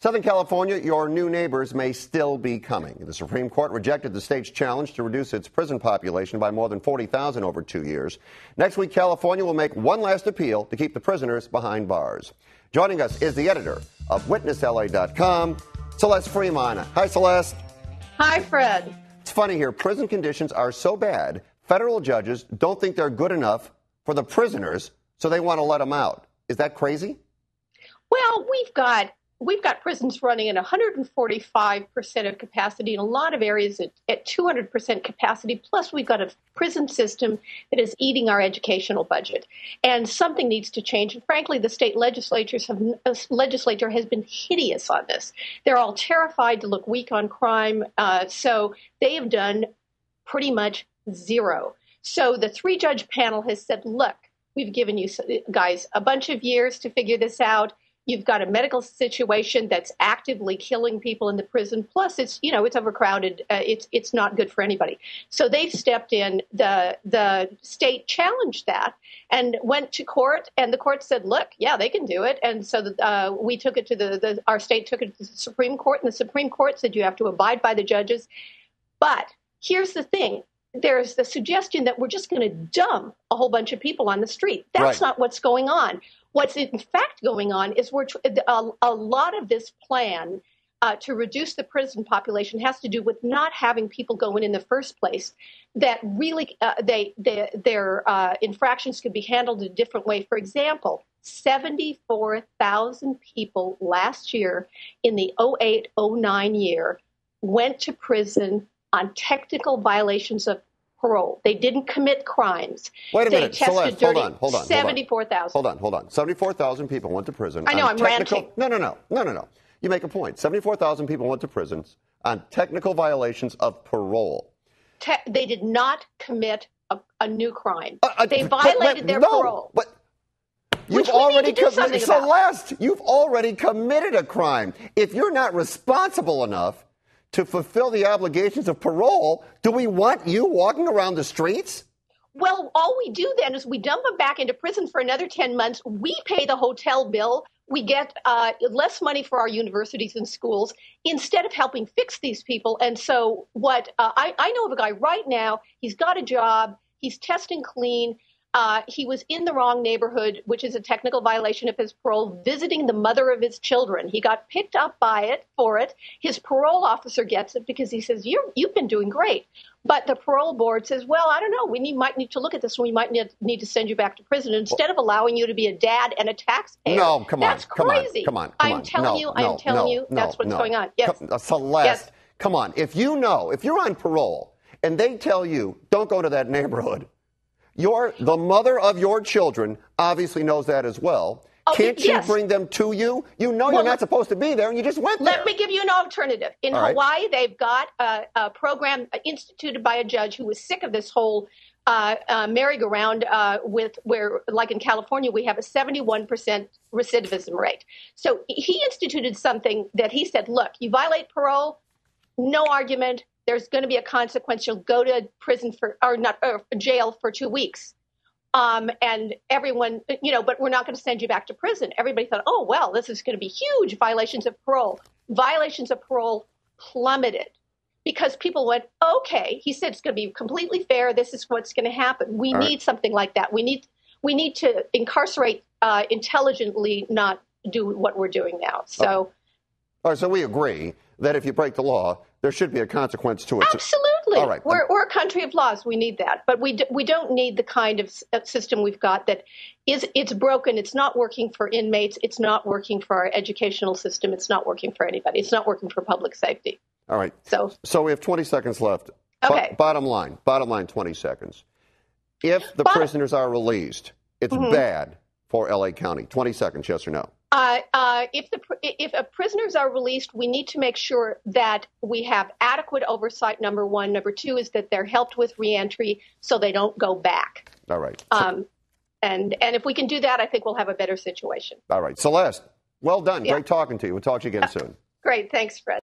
Southern California, your new neighbors may still be coming. The Supreme Court rejected the state's challenge to reduce its prison population by more than 40,000 over 2 years. Next week, California will make one last appeal to keep the prisoners behind bars. Joining us is the editor of WitnessLA.com, Celeste Fremon. Hi, Celeste. Hi, Fred. It's funny here. Prison conditions are so bad, federal judges don't think they're good enough for the prisoners, so they want to let them out. Is that crazy? Well, we've got prisons running at 145% of capacity in a lot of areas at 200% capacity. Plus, we've got a prison system that is eating our educational budget. And something needs to change. And frankly, the state legislature has been hideous on this. They're all terrified to look weak on crime. So they have done pretty much zero. So the three-judge panel has said, look, we've given you guys a bunch of years to figure this out. You've got a medical situation that's actively killing people in the prison. Plus, it's overcrowded. It's not good for anybody. So they've stepped in. The state challenged that and went to court. And the court said, look, yeah, they can do it. And so we took it to our state took it to the Supreme Court. And the Supreme Court said you have to abide by the judges. But here's the thing. There's the suggestion that we're just going to dump a whole bunch of people on the street. That's not what's going on. What's in fact going on is a lot of this plan to reduce the prison population has to do with not having people go in the first place. That really their infractions could be handled a different way. For example, 74,000 people last year in the 08-09 year went to prison on technical violations of parole. They didn't commit crimes. Wait a minute, Celeste, hold on. 74,000. Hold on. 74,000 people went to prison. I know, I'm ranting. No. You make a point. 74,000 people went to prisons on technical violations of parole. They did not commit a new crime. They violated their parole. But you've already committed, Celeste, you've already committed a crime. If you're not responsible enough to fulfill the obligations of parole, do we want you walking around the streets? Well, all we do then is we dump them back into prison for another 10 months. We pay the hotel bill. We get less money for our universities and schools instead of helping fix these people. And so I know of a guy right now, he's got a job, he's testing clean. He was in the wrong neighborhood, which is a technical violation of his parole, visiting the mother of his children. He got picked up for it. His parole officer gets it because he says, you've been doing great. But the parole board says, well, I don't know. We might need to look at this, and we might need to send you back to prison instead of allowing you to be a dad and a taxpayer. No, come on. That's crazy. Come on. I'm telling you, that's what's going on. Yes. Celeste, yes. Come on. If you're on parole and they tell you, don't go to that neighborhood, the mother of your children obviously knows that as well. Can't you bring them to you? You're not supposed to be there, and you just went there. Let me give you an alternative. In Hawaii, they've got a program instituted by a judge who was sick of this whole merry-go-round where, like in California, we have a 71% recidivism rate. So he instituted something that he said, look, you violate parole, no argument. There's going to be a consequence. You'll go to prison or jail for 2 weeks. And everyone, but we're not going to send you back to prison. Everybody thought, oh, well, this is going to be huge violations of parole. Violations of parole plummeted because people went, okay, he said it's going to be completely fair. This is what's going to happen. We need something like that. We need to incarcerate intelligently, not do what we're doing now. So, all right, so we agree that if you break the law, there should be a consequence to it. Absolutely. All right. We're a country of laws. We need that. But we don't need the kind of system we've got that it's broken. It's not working for inmates. It's not working for our educational system. It's not working for anybody. It's not working for public safety. All right. So we have 20 seconds left. Okay. Bottom line, 20 seconds. If the prisoners are released, it's bad for L.A. County. 20 seconds, yes or no? If prisoners are released, we need to make sure that we have adequate oversight, number one. Number two is that they're helped with reentry so they don't go back. All right. And if we can do that, I think we'll have a better situation. All right. Celeste, well done. Yeah. Great talking to you. We'll talk to you again soon. Great. Thanks, Fred.